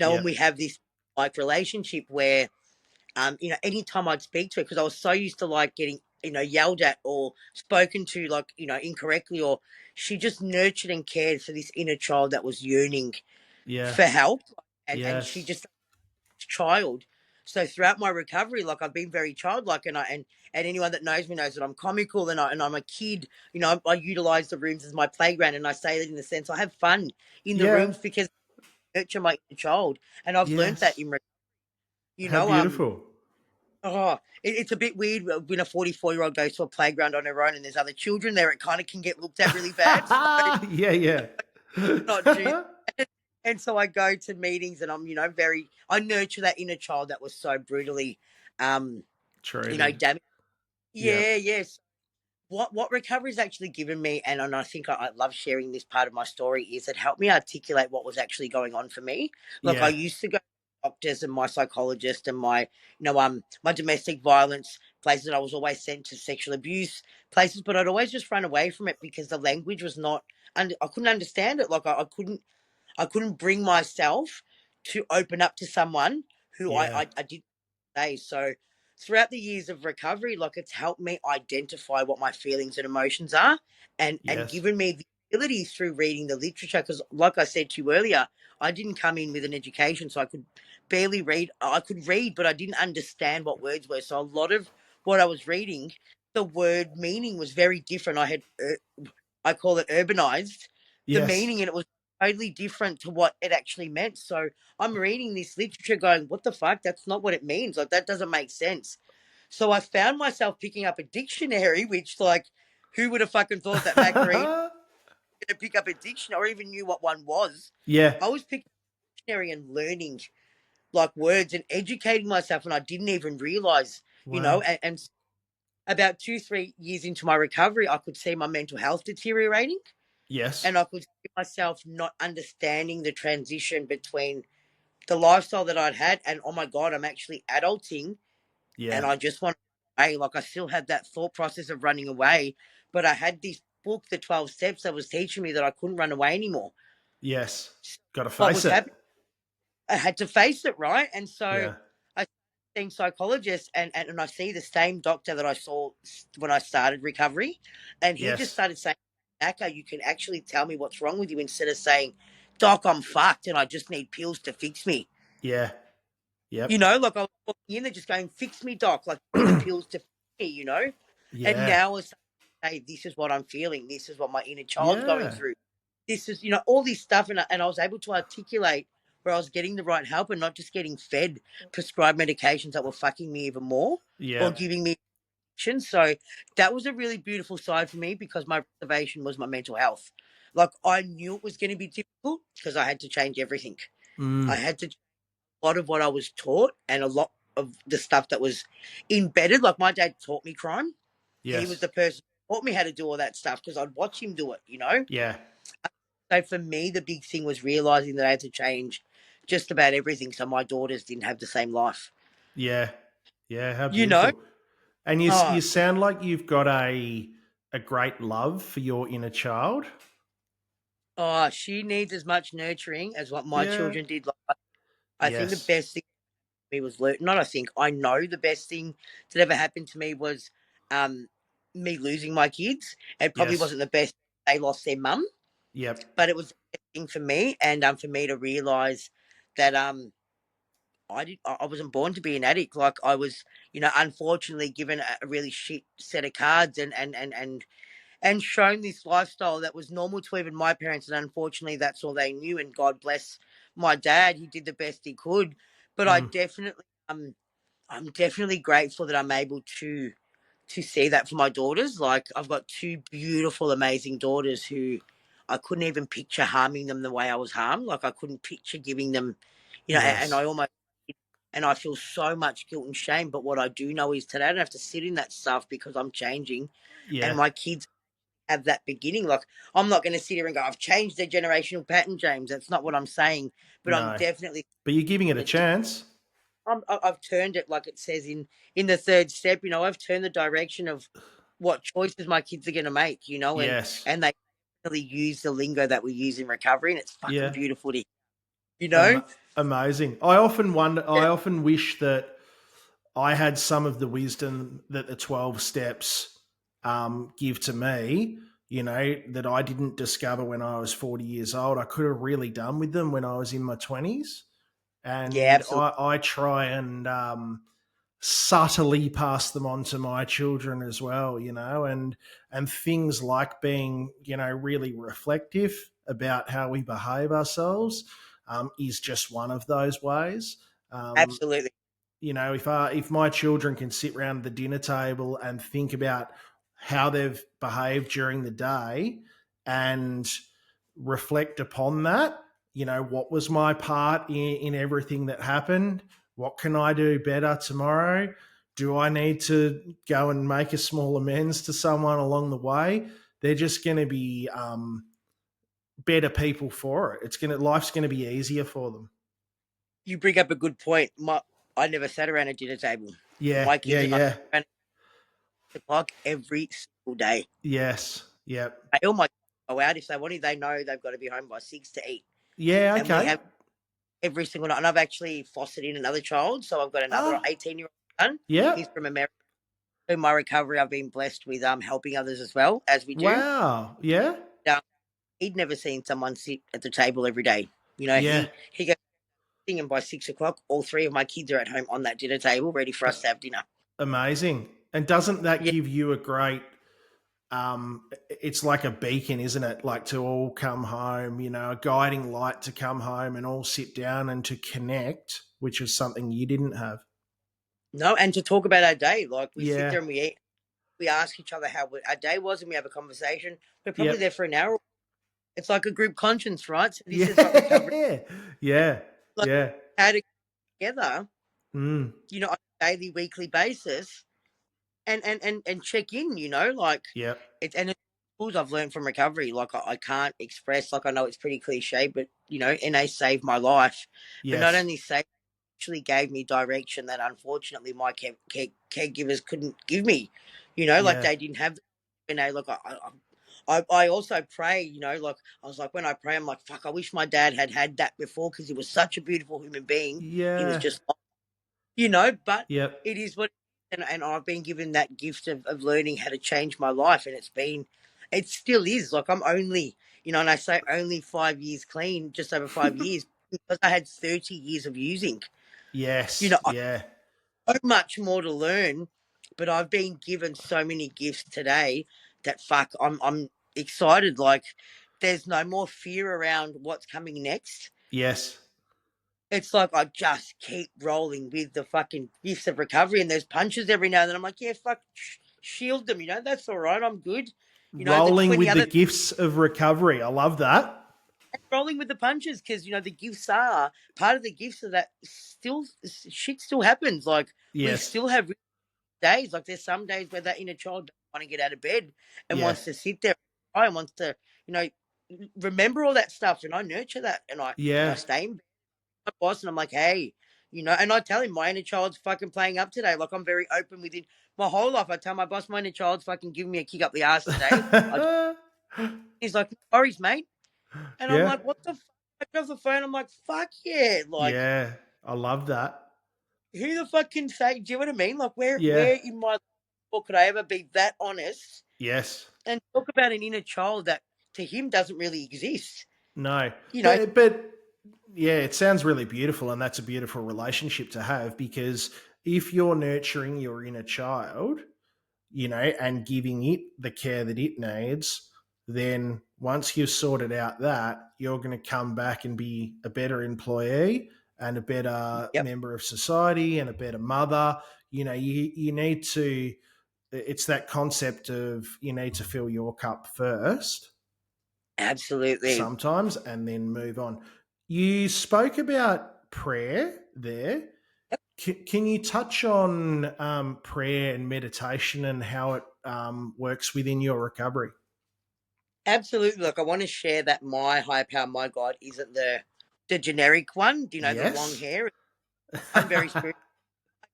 And we have this like relationship where, anytime I'd speak to her, because I was so used to like getting, yelled at or spoken to like, incorrectly, or she just nurtured and cared for this inner child that was yearning Yeah. for help. And she Yes. just child. So throughout my recovery, like I've been very childlike, and anyone that knows me knows that I'm comical, and I'm a kid. I utilize the rooms as my playground, and I say that in the sense I have fun in the Yeah. rooms because I nurture my inner child, and I've learned that Yes. in you How know beautiful. it's a bit weird when a 44-year-old goes to a playground on her own and there's other children there. It kind of can get looked at really bad. So Yeah, yeah. not do that. And so I go to meetings and I'm, I nurture that inner child that was so brutally, um, Traded. damaged. Yeah. Yeah, yes. What recovery's actually given me, and I think I love sharing this part of my story, is it helped me articulate what was actually going on for me. Like I Yeah. used to go to doctors and my psychologist and my domestic violence places. I was always sent to sexual abuse places, but I'd always just run away from it because the language was not, and I couldn't understand it. Like I couldn't bring myself to open up to someone who Yeah. I did say. So throughout the years of recovery, like it's helped me identify what my feelings and emotions are, and Yes. given me the ability through reading the literature. Because, like I said to you earlier, I didn't come in with an education, so I could barely read. I could read, but I didn't understand what words were. So a lot of what I was reading, the word meaning was very different. I call it urbanized the Yes. meaning, and it was totally different to what it actually meant. So I'm reading this literature going, what the fuck? That's not what it means. Like, that doesn't make sense. So I found myself picking up a dictionary, which, like, who would have fucking thought that Macarena to pick up a dictionary or even knew what one was? Yeah. I was picking up a dictionary and learning, like, words and educating myself, and I didn't even realize, Wow. and about 2, 3 years into my recovery, I could see my mental health deteriorating, Yes. and I could see myself not understanding the transition between the lifestyle that I'd had and, oh my God, I'm actually adulting and Yeah. I just want to away. Like I still had that thought process of running away, but I had this book, The 12 Steps, that was teaching me that I couldn't run away anymore. Yes. Got to What face was it. happening? I had to face it, right? And so Yeah. I seeing psychologists, and I see the same doctor that I saw when I started recovery, and he just Yes. started saying, "Aka, you can actually tell me what's wrong with you instead of saying, Doc, I'm fucked and I just need pills to fix me." Yeah. Yep. Like I was walking in there just going, "Fix me, Doc. Like, give me the pills to fix me." And Yeah. now it's, hey, this is what I'm feeling. This is what my inner child's going Yeah. through. This is, all this stuff. And I was able to articulate where I was getting the right help and not just getting fed prescribed medications that were fucking me even more or Yep. giving me addiction. So that was a really beautiful side for me because my reservation was my mental health. Like I knew it was going to be difficult because I had to change everything. I Mm. had to a lot of what I was taught and a lot of the stuff that was embedded. Like my dad taught me crime. He was Yes. the person who taught me how to do all that stuff because I'd watch him do it. Yeah. So for me, the big thing was realizing that I had to change just about everything so my daughters didn't have the same life. Yeah. Yeah. How You know? beautiful. And you Oh, sound like you've got a great love for your inner child. she needs as much nurturing as what my Yeah. children did. Like, I think the Yes. best thing for me was not. I think I know the best thing that ever happened to me was um, me losing my kids. It probably Yes. wasn't the best. They lost their mum, Yep. but it was the best thing for me, and for me to realize that I wasn't born to be an addict. Like I was, unfortunately given a really shit set of cards and shown this lifestyle that was normal to even my parents, and unfortunately that's all they knew. And God bless my dad, he did the best he could. But Mm. I'm definitely grateful that I'm able to see that for my daughters. Like I've got two beautiful, amazing daughters who I couldn't even picture harming them the way I was harmed. Like I couldn't picture giving them, and I Yes. almost, and I feel so much guilt and shame. But what I do know is today I don't have to sit in that stuff because I'm changing, and Yeah. my kids have that beginning. Like I'm not going to sit here and go, I've changed their generational pattern, James. That's not what I'm saying. But I'm No. definitely But you're giving it a the chance. I've turned it, like it says in the third step. I've turned the direction of what choices my kids are going to make. And Yes. and they really use the lingo that we use in recovery, and it's fucking Yeah. beautiful to. You know. Am- Amazing. I often wonder. Yeah, I often wish that I had some of the wisdom that the 12 steps give to me. You know, that I didn't discover when I was 40 years old. I could have really done with them when I was in my 20s. yeah, And absolutely. I try and subtly pass them on to my children as well, you know, and things like being, you know, really reflective about how we behave ourselves is just one of those ways. Um, Absolutely. you know, if my children can sit around the dinner table and think about how they've behaved during the day and reflect upon that, you know, what was my part in everything that happened? What can I do better tomorrow? Do I need to go and make a small amends to someone along the way? They're just going to be better people for it. Life's going to be easier for them. You bring up a good point. I never sat around a dinner table. Yeah, My yeah, kids and I yeah. sat around the clock every single day. Yes, yep. All my kids go out if they want to. They know they've got to be home by 6 to eat, Yeah, and we okay. have every single night. And I've actually fostered in another child, so I've got another Ah, 18-year-old son. He's yep. from America. In my recovery, I've been blessed with helping others as well as we do. Wow. Yeah, Um, he'd never seen someone sit at the table every day. You know, yeah. he goes and by 6 o'clock, all three of my kids are at home on that dinner table, ready for us to have dinner. Amazing. And doesn't that Yeah, give you a great it's like a beacon, isn't it? Like to all come home, you know, a guiding light to come home and all sit down and to connect, which is something you didn't have. no, and to talk about our day, like we sit Yeah. there and we eat, we ask each other how our day was, and we have a conversation. We're probably Yep. there for an hour. It's like a group conscience, right? So this is what recovery, Yeah. Yeah. like Yeah. how to get together, Mm. on a daily, weekly basis, and check in. Like Yep. it's tools I've learned from recovery. Like I can't express. Like I know it's pretty cliche, but NA saved my life. But not Yes. only saved, actually gave me direction that unfortunately my caregivers couldn't give me. Like Yeah. they didn't have. Look, I also pray. Like I was like when I pray, I'm like fuck. I wish my dad had had that before because he was such a beautiful human being. He was Yeah. just but Yep. it is what, and I've been given that gift of learning how to change my life, and it still is. Like I'm only, and I say only 5 years clean, just over 5 years, because I had 30 years of using. Yes. I Yeah. so much more to learn, but I've been given so many gifts today that fuck, I'm excited. Like there's no more fear around what's coming next. Yes. It's like I just keep rolling with the fucking gifts of recovery, and there's punches every now and then. I'm like, yeah, fuck, shield them. That's all right. I'm good. The Rolling 20 with the other gifts of recovery. I love that. rolling with the punches because the gifts are part of the gifts of that. Still, shit still happens. Like we Yes. still have days. Like there's some days where that inner child doesn't want to get out of bed and Yeah. wants to sit there and wants to, you know, remember all that stuff. And I nurture that, and I Yeah. stay in my boss and I'm like, hey, and I tell him my inner child's fucking playing up today. Like I'm very open with him. My whole life, I tell my boss my inner child's fucking giving me a kick up the ass today. He's like, no worries, mate. And I'm Yeah. like, what the fuck? I get off the phone. I'm like, fuck yeah. Like, Yeah. I love that. who the fuck can say? Do you know what I mean? Like, where Yeah. where in my life could I ever be that honest Yes. and talk about an inner child that to him doesn't really exist? No. You know, But yeah, it sounds really beautiful and that's a beautiful relationship to have because if you're nurturing your inner child, you know, and giving it the care that it needs, then once you've sorted out that, you're going to come back and be a better employee and a better yep, member of society and a better mother. You know, you need to, it's that concept of you need to fill your cup first absolutely. sometimes and then move on. You spoke about prayer there. Can you touch on prayer and meditation and how it works within your recovery? Absolutely. Look, I want to share that my higher power, my God, isn't the generic one. Do you know the long Yes. hair? I'm very spiritual.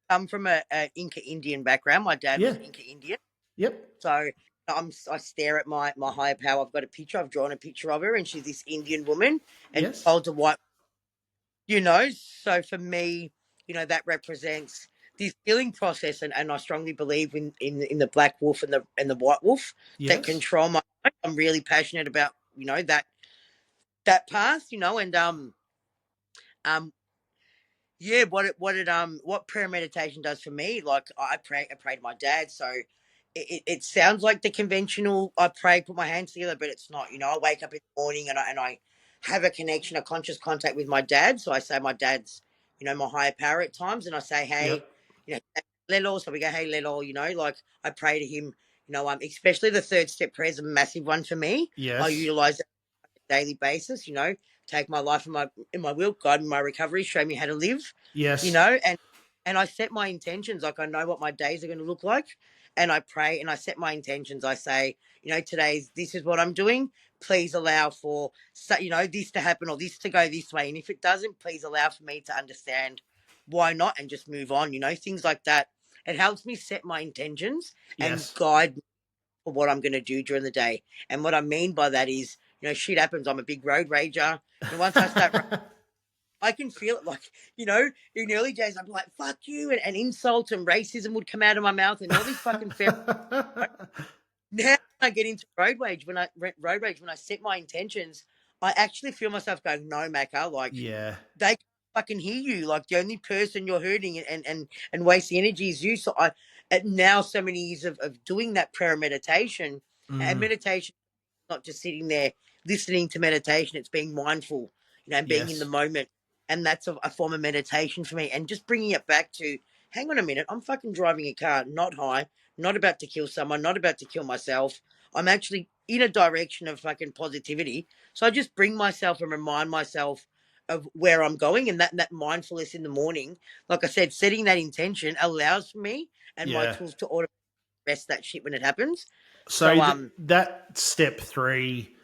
I'm from a Inca Indian background. My dad was Yeah. Inca Indian, Yep. so I stare at my higher power. I've got a picture. I've drawn a picture of her, and she's this Indian woman, and she Yes. holds a white. So for me, that represents this healing process, and I strongly believe in the black wolf and the white wolf that Yes. control my life. I'm really passionate about, that path, and um yeah, what prayer meditation does for me, like I pray to my dad. So it sounds like the conventional I pray, put my hands together, but it's not. I wake up in the morning and I have a connection, a conscious contact with my dad. So I say my dad's, my higher power at times, and I say, hey, Yep. Lelo. So we go, hey Lelo, like I pray to him, especially the third step prayer is a massive one for me. I Yes. utilize daily basis, take my life in my will, guide me in my recovery, show me how to live, Yes. and I set my intentions. Like I know what my days are going to look like, and I pray and I set my intentions. I say, this is what I'm doing. Please allow for this to happen or this to go this way, and if it doesn't, please allow for me to understand why not and just move on. Things like that. It helps me set my intentions and Yes. guide for what I'm going to do during the day. And what I mean by that is, shit happens. I'm a big road rager. Once I start, I can feel it. Like, in early days, I'm like, fuck you. And insults and racism would come out of my mouth and all these fucking fair. Now I get into road rage, when I set my intentions, I actually feel myself going, no, Macca, like, Yeah. they can't fucking hear you. Like the only person you're hurting and wasting energy is you. So at now so many years of doing that prayer and meditation, and Mm. meditation, not just sitting there listening to meditation. It's being mindful, and being in the Yes. moment. And that's a form of meditation for me. And just bringing it back to, hang on a minute, I'm fucking driving a car, not high, not about to kill someone, not about to kill myself. I'm actually in a direction of fucking positivity. So I just bring myself and remind myself of where I'm going, and that mindfulness in the morning. Like I said, setting that intention allows me and my Yeah. tools to auto rest that shit when it happens. So So that step three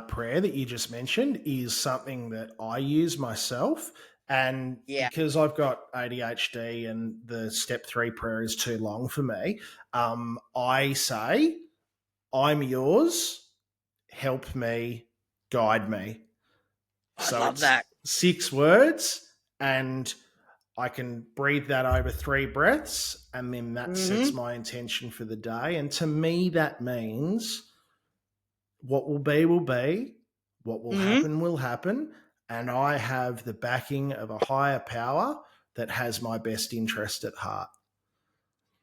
prayer that you just mentioned is something that I use myself. And yeah, because I've got ADHD and the step three prayer is too long for me, I say, I'm yours, help me, guide me. I So love it's that. 6 words, and I can breathe that over 3 breaths, and then that sets Mm-hmm. my intention for the day. And to me, that means what will be, what Mm-hmm. will happen. And I have the backing of a higher power that has my best interest at heart.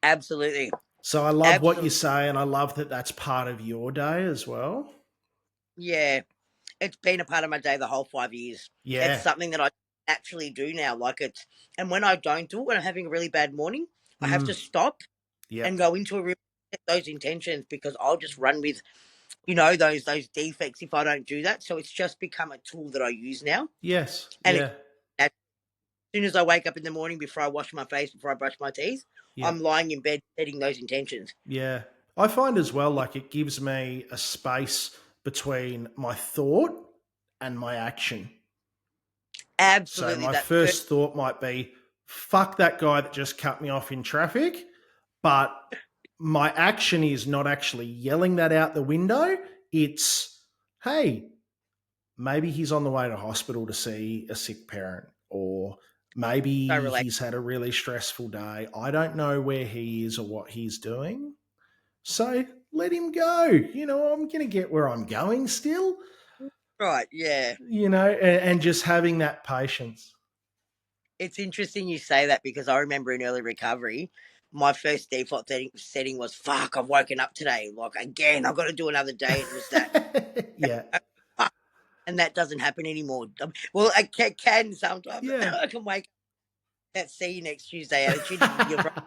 Absolutely. So I love what you Absolutely. say, and I love that that's part of your day as well. Yeah. It's been a part of my day the whole 5 years. It's Yeah. something that I naturally do now. And when I don't do it, when I'm having a really bad morning, I have Mm. to stop and Yep. go into a room, set those intentions, because I'll just run with, those defects if I don't do that. So it's just become a tool that I use now. Yes. And it, Yeah. as soon as I wake up in the morning, before I wash my face, before I brush my teeth, I'm Yep. lying in bed setting those intentions. Yeah. I find as well, like it gives me a space between my thought and my action. So Absolutely. my That first. first thought might be, fuck that guy that just cut me off in traffic. But my action is not actually yelling that out the window. It's, hey, maybe he's on the way to hospital to see a sick parent, or So maybe related. he's had a really stressful day. I don't know where he is or what he's doing. So let him go. I'm going to get where I'm going still, Right. Yeah. and just having that patience. It's interesting you say that, because I remember in early recovery, my first default setting was, fuck, I've woken up today. Like, again, I've got to do another day. It was that. Yeah. Fuck. And that doesn't happen anymore. Well, it can sometimes. Yeah. I can wake up, that see you next Tuesday attitude. You're right,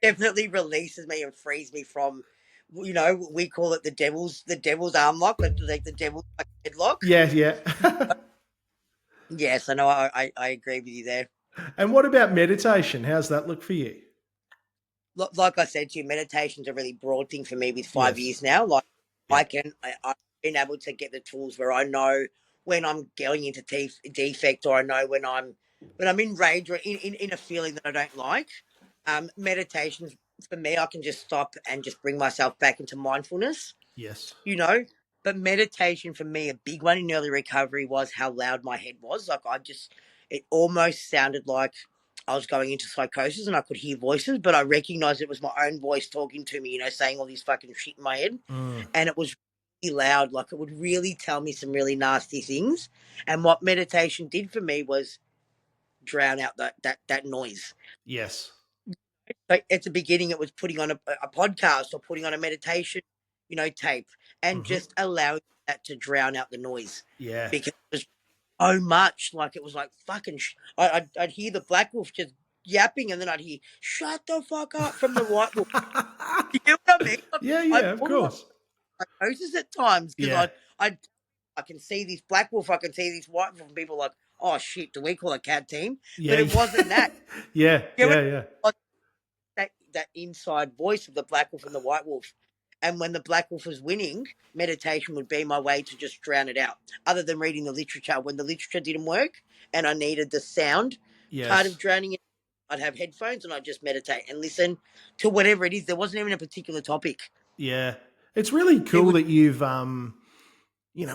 definitely releases me and frees me from, we call it the devil's arm lock, like the devil's like headlock. Yeah, yeah. Yes, I know. I agree with you there. And what about meditation? How's that look for you? Like I said to you, meditation's a really broad thing for me with five Yes. years now. Like Yeah. I've been able to get the tools where I know when I'm going into defect, or I know when I'm in rage, or in a feeling that I don't like. Meditation for me, I can just stop and just bring myself back into mindfulness. Yes. You know, but meditation for me, a big one in early recovery, was how loud my head was. Like it almost sounded like I was going into psychosis and I could hear voices, but I recognized it was my own voice talking to me, saying all this fucking shit in my head. Mm. And it was really loud. Like it would really tell me some really nasty things. And what meditation did for me was drown out that noise. Yes. Like at the beginning, it was putting on a podcast or putting on a meditation, tape, and Mm-hmm. just allowing that to drown out the noise Yeah. because it was so much. Like it was like fucking. I'd hear the black wolf just yapping, and then I'd hear "shut the fuck up" from the white wolf. You get what I mean? Like, Yeah, I yeah, of borderline course. psychosis at times because Yeah. I can see this black wolf, I can see this white wolf, and people are like, oh shit, do we call a cat team? But Yeah. it wasn't that. Yeah, You know, yeah, yeah. like that inside voice of the black wolf and the white wolf. And when the black wolf was winning, meditation would be my way to just drown it out. Other than reading the literature, when the literature didn't work and I needed the sound part of Yes. drowning it, I'd have headphones and I'd just meditate and listen to whatever it is. There wasn't even a particular topic. Yeah. It's really It cool was that you've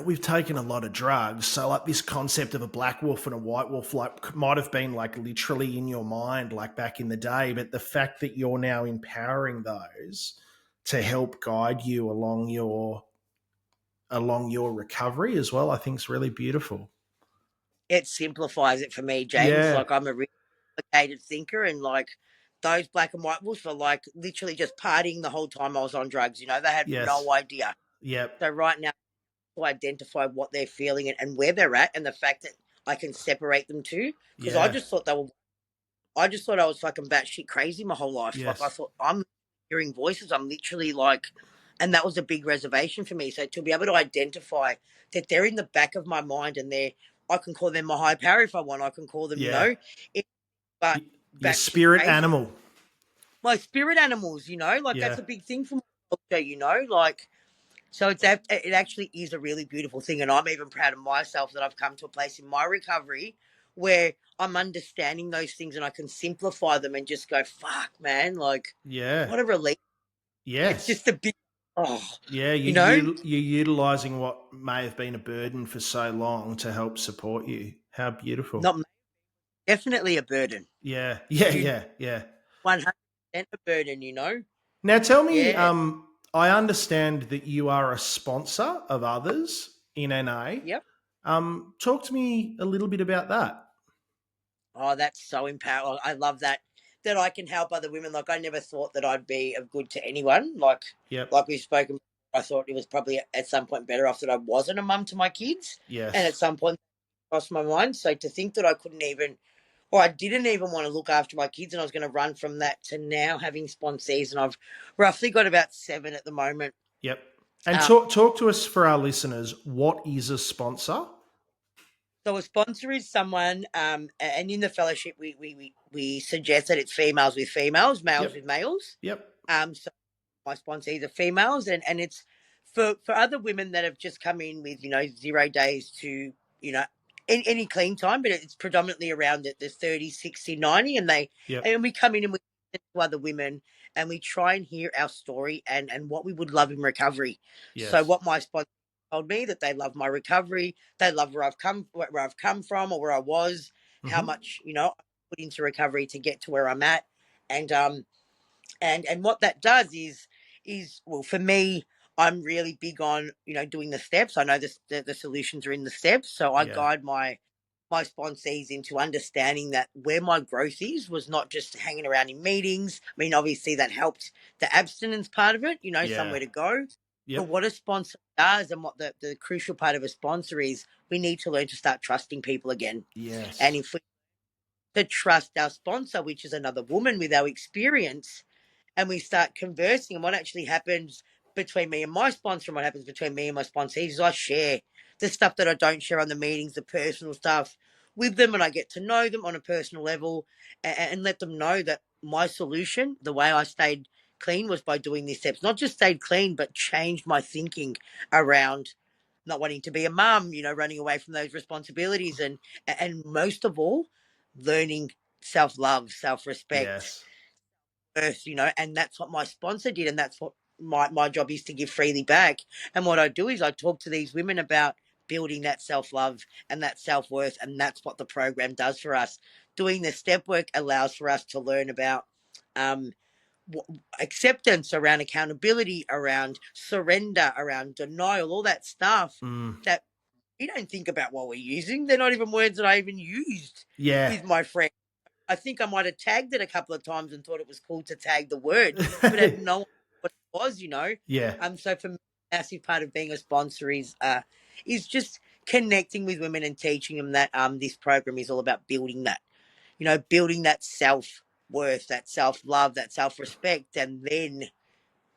we've taken a lot of drugs. So like this concept of a black wolf and a white wolf like might have been like literally in your mind like back in the day, but the fact that you're now empowering those to help guide you along your recovery as well, I think is really beautiful. it simplifies it for me, James. Yeah. Like I'm a really complicated thinker, and like those black and white wolves were like literally just partying the whole time I was on drugs. They had Yes. no idea. Yep. So right now, to identify what they're feeling and where they're at, and the fact that I can separate them too, because Yeah. I just thought I was fucking batshit crazy my whole life. Like I Yes. thought I'm hearing voices. I'm literally like, and that was a big reservation for me. So to be able to identify that they're in the back of my mind and I can call them my high power if I want. I can call them, Yeah. it, but Your batshit spirit crazy. animal. My spirit animals, like Yeah. that's a big thing for my culture, like. So it actually is a really beautiful thing, and I'm even proud of myself that I've come to a place in my recovery where I'm understanding those things and I can simplify them and just go, "Fuck, man!" Like, Yeah. what a relief! It's Yes. just a big, oh, Yeah, you know, you're utilizing what may have been a burden for so long to help support you. How beautiful. not definitely a burden, Yeah, yeah, dude, yeah, yeah. 100% a burden. Now tell me, Yeah, I understand that you are a sponsor of others in NA. yep. Talk to me a little bit about that. Oh, that's so empowering. I love that I can help other women. Like I never thought that I'd be of good to anyone. Yep. Like we've spoken, I thought it was probably at some point better off that I wasn't a mum to my kids, and at Yes. some point it crossed my mind. So to think that I couldn't even, or I didn't even want to look after my kids, and I was going to run from that to now having sponsees, and I've roughly got about 7 at the moment. Yep. And Um, talk to us for our listeners. What is a sponsor? so a sponsor is someone, and in the fellowship we suggest that it's females with females, males Yep. with males. Yep. So my sponsees are females, and it's for other women that have just come in with 0 days to any clean time, but it's predominantly around the 30, 60, 90, Yep. and we come in and we listen to other women and we try and hear our story and what we would love in recovery. So Yes. what my sponsor told me, that they love my recovery, they love where I've come from or where I was, how Mm-hmm. much I put into recovery to get to where I'm at, and what that does is well, for me, I'm really big on doing the steps. I know the solutions are in the steps, so I Yeah. guide my sponsees into understanding that where my growth is was not just hanging around in meetings. I mean, obviously that helped the abstinence part of it, Yeah. somewhere to go. But Yep. what a sponsor does, and what the crucial part of a sponsor is, we need to learn to start trusting people again. And Yes. if we to trust our sponsor, which is another woman with our experience, and we start conversing. And what actually happens between me and my sponsor, and what happens between me and my sponsees, is I share the stuff that I don't share on the meetings, the personal stuff with them, and I get to know them on a personal level, and let them know that my solution, the way I stayed clean, was by doing these steps. Not just stayed clean, but changed my thinking around not wanting to be a mum, running away from those responsibilities, and most of all, learning self love, self respect, Yes. earth, and that's what my sponsor did, and that's what my job is, to give freely back. And what I do is I talk to these women about building that self-love and that self-worth, and that's what the program does for us. Doing the step work allows for us to learn about um, acceptance, around accountability, around surrender, around denial, all that stuff Mm. that we don't think about while we're using. They're not even words that I even used Yeah. with my friend. I think I might have tagged it a couple of times and thought it was cool to tag the word, but had no idea what it was. Yeah. So for me, a massive part of being a sponsor is just connecting with women and teaching them that this program is all about building that, building that self worth, that self love, that self respect, and then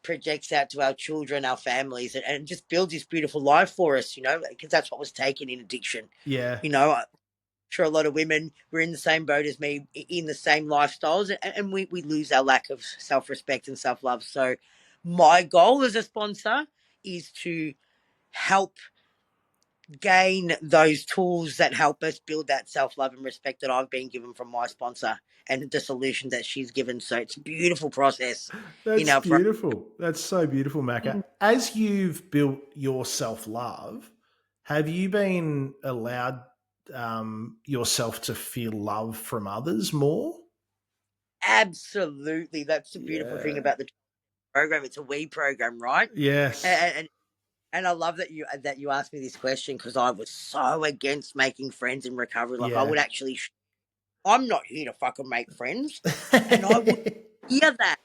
projects out to our children, our families, and just builds this beautiful life for us, because that's what was taken in addiction. Yeah. I'm sure a lot of women were in the same boat as me, in the same lifestyles, and we lose our lack of self respect and self love. So, my goal as a sponsor is to help gain those tools that help us build that self love and respect that I've been given from my sponsor and the solution that she's given. So, it's a beautiful process in That's our program. beautiful. That's so beautiful, Macca. As you've built your self love, have you been allowed yourself to feel love from others more? Absolutely. That's the beautiful thing Yeah. about the program. It's a we program, right? Yes. And I love that you asked me this question, because I was so against making friends in recovery. Like, I Yeah. would actually, I'm not here to fucking make friends, and I would hear that.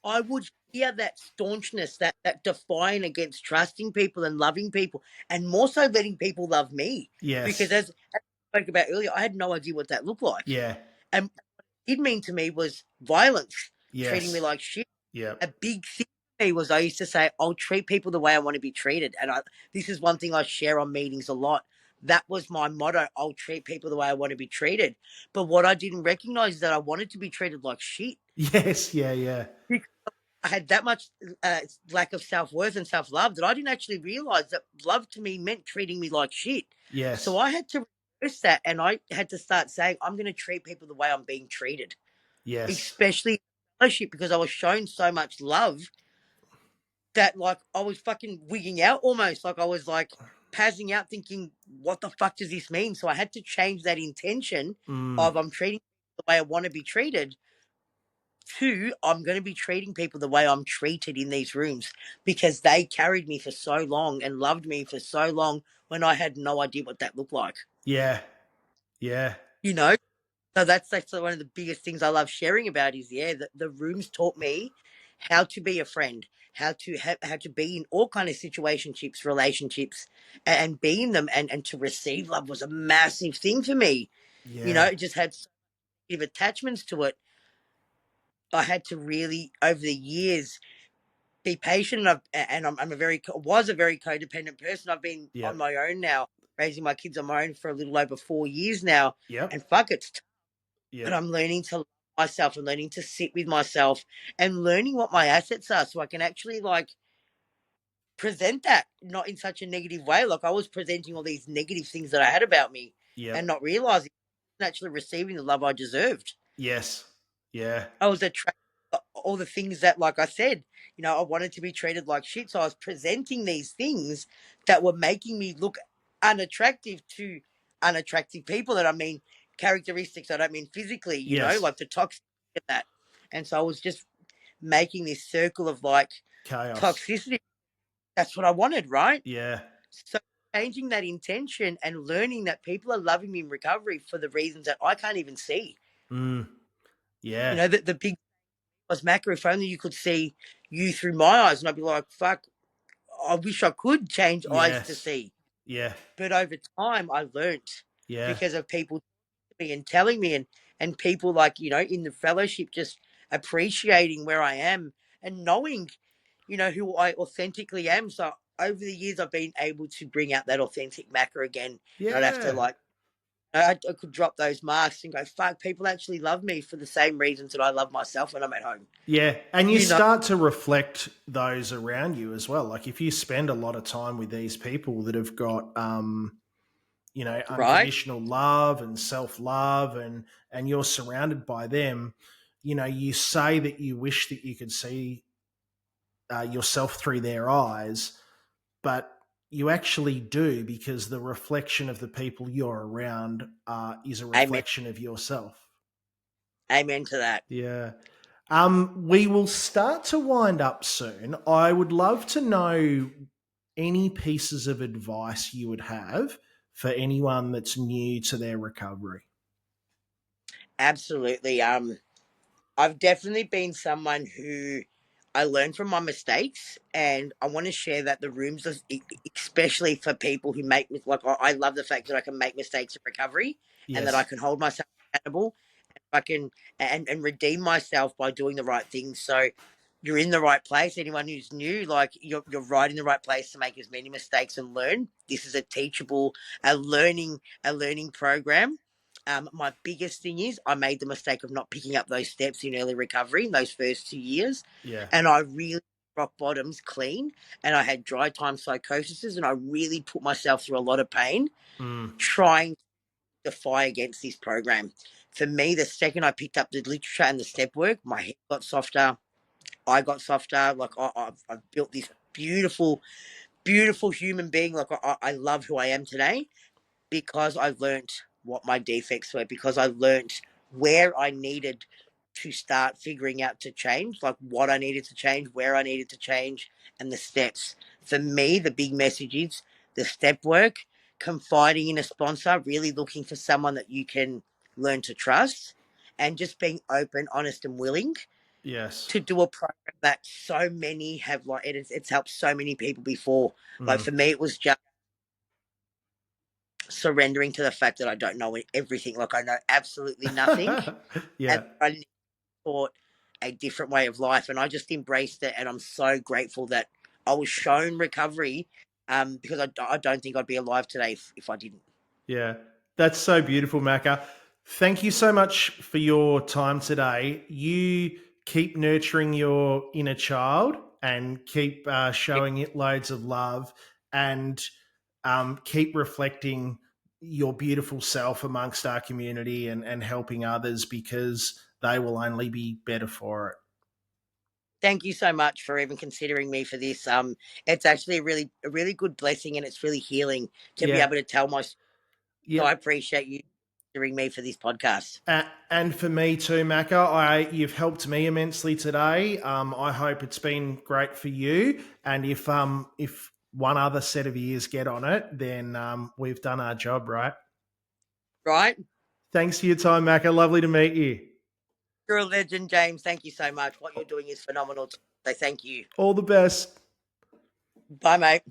I would hear that staunchness, that defiant against trusting people and loving people, and more so letting people love me. Because Yes. as I spoke about earlier, I had no idea what that looked like, Yeah. and what it did mean to me was violence, treating me Yes. like shit. Yep. A big thing for me was I used to say, I'll treat people the way I want to be treated. And this is one thing I share on meetings a lot. That was my motto. I'll treat people the way I want to be treated. But what I didn't recognize is that I wanted to be treated like shit. Yes. Yeah. Yeah. Because I had that much lack of self worth and self love that I didn't actually realize that love to me meant treating me like shit. So Yes. I had to reverse that, and I had to start saying, I'm going to treat people the way I'm being treated, Yes. especially in fellowship, because I was shown so much love that, like, I was fucking wigging out almost. Like, I was like passing out thinking, what the fuck does this mean? So I had to change that intention Mm. of I'm treating people the way I want to be treated to I'm going to be treating people the way I'm treated in these rooms, because they carried me for so long and loved me for so long when I had no idea what that looked like. Yeah. Yeah. You know? So that's one of the biggest things I love sharing about is, yeah, the rooms taught me how to be a friend, how to be in all kind of situationships, relationships, and be in them, and to receive love was a massive thing for me. Yeah. It just had so many attachments to it. I had to really, over the years, be patient. I'm a very was a very codependent person. I've been on Yep. my own now, raising my kids on my own for a little over 4 years now, and Yep. fuck, it's, but Yep. I'm learning to love myself and learning to sit with myself and learning what my assets are, so I can actually, like, present that not in such a negative way. Like, I was presenting all these negative things that I had about me and Yep. not realizing actually receiving the love I deserved. Yes. Yeah. I was attracted to all the things that, like I said, I wanted to be treated like shit. So I was presenting these things that were making me look unattractive to unattractive people. And I mean characteristics. I don't mean physically, Yes. like the toxic of that. And so I was just making this circle of, like, Chaos. toxicity. That's what I wanted, right? Yeah. So changing that intention and learning that people are loving me in recovery for the reasons that I can't even see. Mm. Yeah. The big was, Macca, if only you could see you through my eyes. And I'd be like, fuck, I wish I could change eyes to Yes. see. Yeah. But over time, I learnt, Yeah. because of people me and telling me, and people, like, in the fellowship, just appreciating where I am and knowing, who I authentically am. So over the years, I've been able to bring out that authentic Macca again. And I'd have to, Yeah. like, I could drop those marks and go, fuck, people actually love me for the same reasons that I love myself when I'm at home. Yeah. And you You know, start to reflect those around you as well. Like if you spend a lot of time with these people that have got right? unconditional love and self-love and you're surrounded by them, you say that you wish that you could see yourself through their eyes, but you actually do, because the reflection of the people you're around is a Amen. reflection of yourself. Amen to that. Yeah. We will start to wind up soon. I would love to know any pieces of advice you would have for anyone that's new to their recovery. Absolutely. I've definitely been someone who I learn from my mistakes, and I want to share that the rooms, especially for people who make like I love the fact that I can make mistakes in recovery, and that I Yes. can hold myself accountable. I can and redeem myself by doing the right things. So you're in the right place. Anyone who's new, like you're right in the right place to make as many mistakes and learn. This is a teachable, a learning program. My biggest thing is I made the mistake of not picking up those steps in early recovery in those first 2 years, Yeah. and I really rock bottoms clean, and I had dry time psychosis, and I really put myself through a lot of pain Mm. trying to fight against this program. For me, the second I picked up the literature and the step work, my head got softer. I got softer. Like I've built this beautiful, beautiful human being. Like I love who I am today because I learnt what my defects were, because I learnt where I needed to start figuring out to change, like what I needed to change, where I needed to change, and the steps. For me, the big message is the step work, confiding in a sponsor, really looking for someone that you can learn to trust, and just being open, honest, and willing Yes. to do a program that so many have, like it's helped so many people before. Like Mm. for me, it was just surrendering to the fact that I don't know everything. Like I know absolutely nothing, and Yeah. I thought a different way of life, and I just embraced it. And I'm so grateful that I was shown recovery, because I don't think I'd be alive today if I didn't. Yeah, that's so beautiful, Macca. Thank you so much for your time today. You keep nurturing your inner child and keep showing it loads of love, and keep reflecting your beautiful self amongst our community, and helping others, because they will only be better for it. Thank you so much for even considering me for this. It's actually a really good blessing, and it's really healing to be Yeah. able to tell my. So I Yep. appreciate you considering me for this podcast. And for me too, Macca, you've helped me immensely today. I hope it's been great for you. And if one other set of ears get on it, then we've done our job, right? Right? Thanks for your time, Macca. Lovely to meet you. You're a legend, James. Thank you so much. What you're doing is phenomenal. So thank you. All the best. Bye, mate.